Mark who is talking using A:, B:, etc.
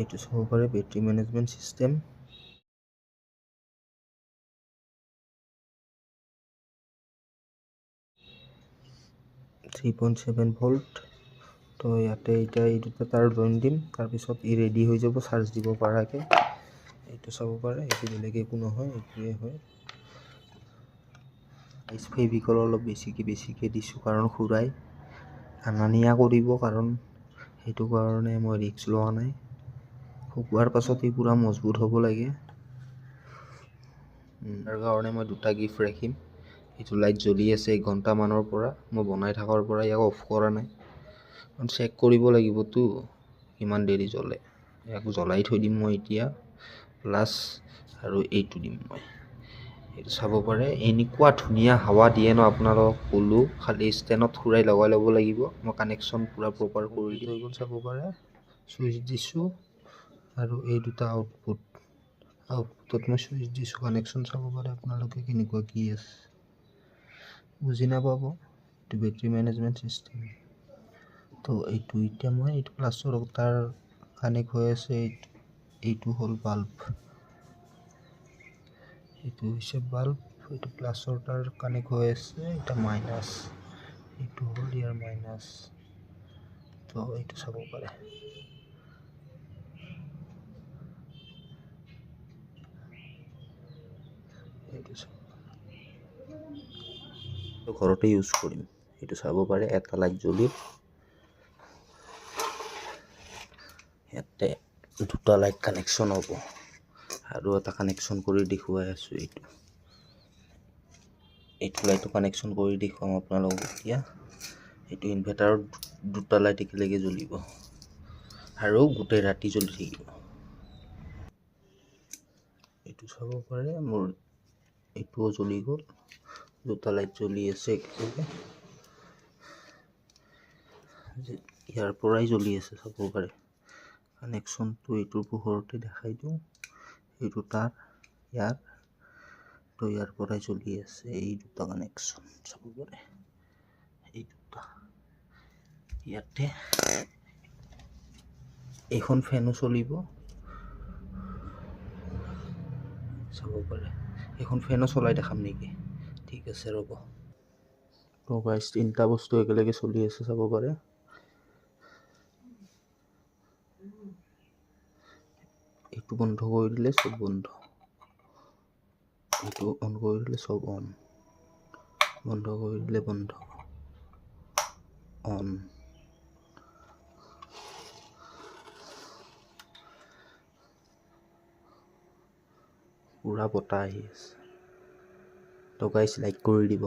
A: এইটো চাব পাৰে বেটাৰী মেনেজমেণ্ট চিষ্টেম। 3.7 ভোল্ট। তো ইয়াতে এতিয়া এই দুটা তাৰ জইন দিম, তাৰপিছত ই ৰেডি হৈ যাব চাৰ্জ দিব পৰাকৈ। এইটো চাব পাৰে, এইটো বেলেগ একো নহয়, এইটোৱে হয়। ফেভিকল অলপ বেছিকৈ দিছোঁ কাৰণ খুৰাই আনা নিয়া কৰিব, কাৰণ সেইটো কাৰণে মই ৰিস্ক লোৱা নাই। শুকোৱাৰ পাছত এই পূৰা মজবুত হ'ব লাগে। তাৰ কাৰণে মই দুটা গিফ্ট ৰাখিম। এইটো লাইট জ্বলি আছে 1 ঘণ্টামানৰ পৰা, মই বনাই থকাৰ পৰা ইয়াক অফ কৰা নাই, কাৰণ চেক কৰিব লাগিবতো কিমান দেৰি জ্বলে। ইয়াক জ্বলাই থৈ দিম মই এতিয়া, প্লাছ আৰু এইটো দিম মই। এইটো চাব পাৰে, এনেকুৱা ধুনীয়া হাৱা দিয়ে ন আপোনালোকক ক'লোঁ, খালি ষ্টেণ্ডত ঘূৰাই লগাই ল'ব লাগিব। মই কানেকশ্যন পূৰা প্ৰপাৰ কৰি হৈ গ'ল, চাব পাৰে। চুইচ দিছোঁ আৰু এই দুটা আউটপুটত মই চুইচ দিছোঁ, কানেকশ্যন চাব পাৰে আপোনালোকে কেনেকুৱা কি আছে। বুজি নাপাব, এইটো বেটাৰী মেনেজমেণ্ট চিষ্টেম। তো এইটো এতিয়া মই এইটো প্লাছৰ তাৰ কানেক্ট হৈ আছে, এইটো হ'ল বাল্ব, এইটো হৈছে বাল্ব, এইটো প্লাছৰ তাৰ কানেক্ট হৈ আছে, এটা মাইনাছ, এইটো হ'ল ইয়াৰ মাইনাছ। তো এইটো চাব পাৰে। এইটো ঘৰতে ইউজ কৰিম, এইটো চাব পাৰে। এটা লাইট জ্বলি, ইয়াতে দুটা লাইট কানেকশ্যন হ'ব, আৰু এটা কানেকশ্যন কৰি দেখুৱাই আছোঁ। এইটো লাইটো কানেকশ্যন কৰি দেখুৱাম আপোনালোকক এতিয়া। এইটো ইনভাৰ্টাৰত দুটা লাইট একেলগে জ্বলিব আৰু গোটেই ৰাতি জ্বলি থাকিব। এইটো চাব পাৰে, মোৰ এইটোও জ্বলি গ'ল, দুটা লাইট জ্বলি আছে একেলগে, ইয়াৰ পৰাই জ্বলি আছে, চাব পাৰে। কানেকশ্যনটো এইটোৰ পোহৰতে দেখাই দিওঁ, এইটো তাৰ ইয়াৰ, তো ইয়াৰ পৰাই জ্বলি আছে। এই দুটা কানেকশ্যন চাব পাৰে, এই দুটা। ইয়াতে এইখন ফেনো চলিব, চাব পাৰে। এইখন ফেনো চলাই দেখাম নেকি? ঠিক আছে ৰ'ব। তো গাইছ, 3টা বস্তু একেলগে চলি আছে, চাব পাৰে। এইটো বন্ধ কৰি দিলে চব বন্ধ, এইটো অন কৰি দিলে চব অন, বন্ধ কৰি দিলে বন্ধ, অন। পূৰা বতাহ আহি আছে। তো গাইছ, লাইক কৰি দিব।